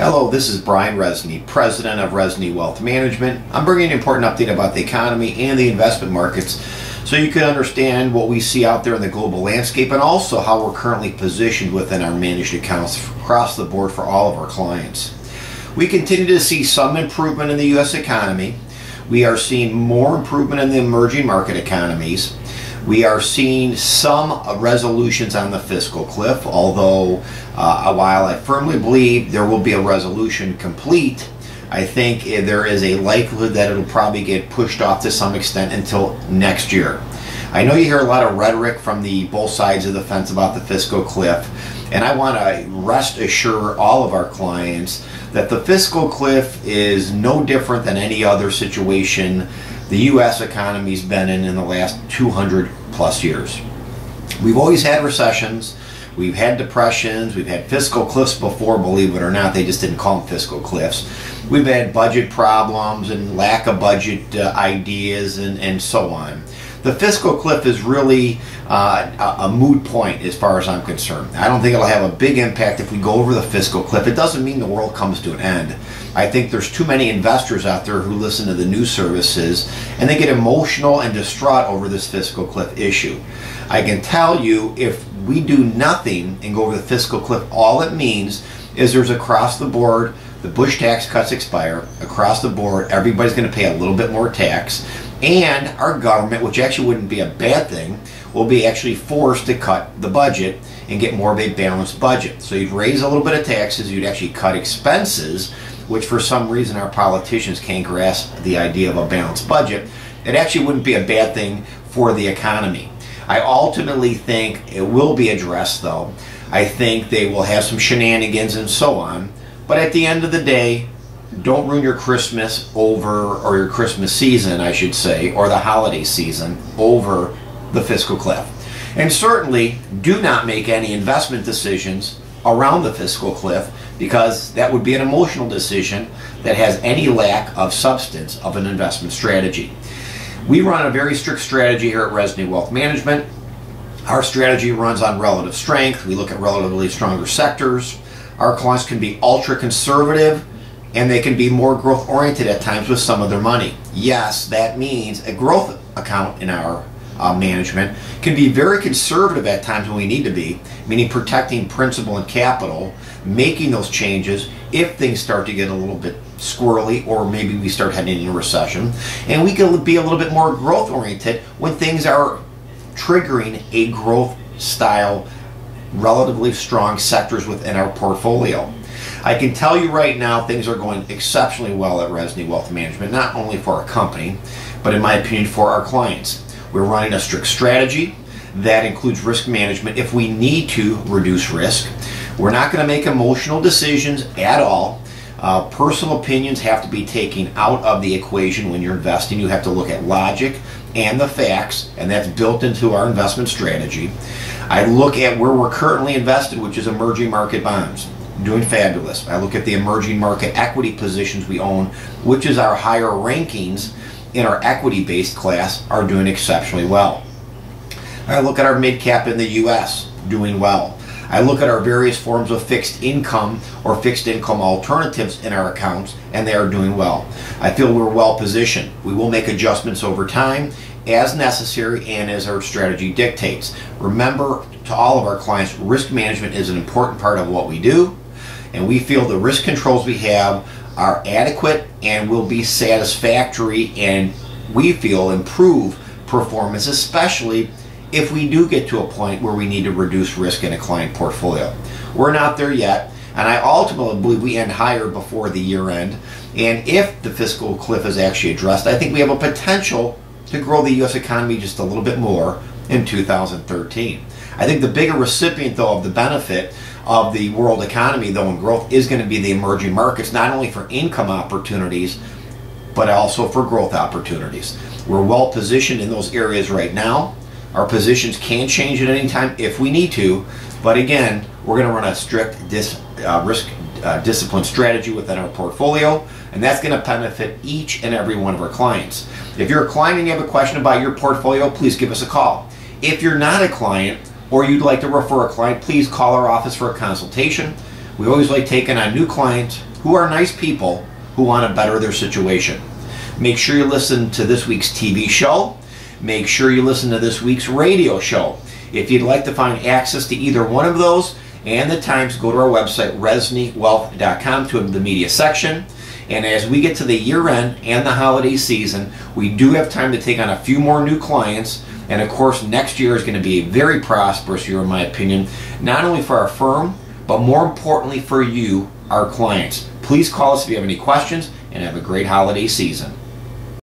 Hello, this is Brian Resney, President of Resney Wealth Management. I'm bringing an important update about the economy and the investment markets so you can understand what we see out there in the global landscape and also how we're currently positioned within our managed accounts across the board for all of our clients. We continue to see some improvement in the U.S. economy. We are seeing more improvement in the emerging market economies. We are seeing some resolutions on the fiscal cliff, although while I firmly believe there will be a resolution complete, I think there is a likelihood that it'll probably get pushed off to some extent until next year. I know you hear a lot of rhetoric from both sides of the fence about the fiscal cliff, and I want to rest assure all of our clients that the fiscal cliff is no different than any other situation the U.S. economy's been in the last 200 plus years. We've always had recessions, we've had depressions, we've had fiscal cliffs before, believe it or not. They just didn't call them fiscal cliffs. We've had budget problems and lack of budget ideas and so on. The fiscal cliff is really a moot point as far as I'm concerned. I don't think it'll have a big impact if we go over the fiscal cliff. It doesn't mean the world comes to an end. I think there's too many investors out there who listen to the news services and they get emotional and distraught over this fiscal cliff issue. I can tell you, if we do nothing and go over the fiscal cliff, all it means is there's across the board, the Bush tax cuts expire, across the board everybody's going to pay a little bit more tax, and our government, which actually wouldn't be a bad thing, will be actually forced to cut the budget and get more of a balanced budget. So you'd raise a little bit of taxes, you'd actually cut expenses, which for some reason our politicians can't grasp the idea of a balanced budget. It actually wouldn't be a bad thing for the economy. I ultimately think it will be addressed though. I think they will have some shenanigans and so on, but at the end of the day, don't ruin your Christmas over, or your Christmas season I should say, or the holiday season over the fiscal cliff. And certainly do not make any investment decisions around the fiscal cliff, because that would be an emotional decision that has any lack of substance of an investment strategy. We run a very strict strategy here at Resney Wealth Management. Our strategy runs on relative strength. We look at relatively stronger sectors. Our clients can be ultra conservative and they can be more growth oriented at times with some of their money. Yes, that means a growth account in our management can be very conservative at times when we need to be, meaning protecting principal and capital, making those changes if things start to get a little bit squirrely or maybe we start heading into a recession. And we can be a little bit more growth oriented when things are triggering a growth style, relatively strong sectors within our portfolio. I can tell you right now things are going exceptionally well at Resney Wealth Management, not only for our company, but in my opinion for our clients. We're running a strict strategy that includes risk management if we need to reduce risk. We're not going to make emotional decisions at all. Personal opinions have to be taken out of the equation when you're investing. You have to look at logic and the facts, and that's built into our investment strategy. I look at where we're currently invested, which is emerging market bonds, doing fabulous. I look at the emerging market equity positions we own, which is our higher rankings in our equity-based class, are doing exceptionally well. I look at our mid-cap in the U.S. doing well. I look at our various forms of fixed income or fixed income alternatives in our accounts, and they are doing well. I feel we're well positioned. We will make adjustments over time as necessary and as our strategy dictates. Remember, to all of our clients, risk management is an important part of what we do, and we feel the risk controls we have are adequate and will be satisfactory, and we feel improve performance, especially if we do get to a point where we need to reduce risk in a client portfolio. We're not there yet, and I ultimately believe we end higher before the year end. And if the fiscal cliff is actually addressed, I think we have a potential to grow the U.S. economy just a little bit more in 2013. I think the bigger recipient, though, of the benefit of the world economy, though, in growth is going to be the emerging markets, not only for income opportunities, but also for growth opportunities. We're well positioned in those areas right now. Our positions can change at any time if we need to, but again, we're going to run a strict risk discipline strategy within our portfolio, and that's going to benefit each and every one of our clients. If you're a client and you have a question about your portfolio, please give us a call. If you're not a client or you'd like to refer a client, please call our office for a consultation. We always like taking on new clients who are nice people who want to better their situation. Make sure you listen to this week's TV show. Make sure you listen to this week's radio show. If you'd like to find access to either one of those and the times, go to our website, resniwealth.com, to the media section. And as we get to the year end and the holiday season, we do have time to take on a few more new clients. And of course, next year is going to be a very prosperous year, in my opinion, not only for our firm, but more importantly for you, our clients. Please call us if you have any questions, and have a great holiday season.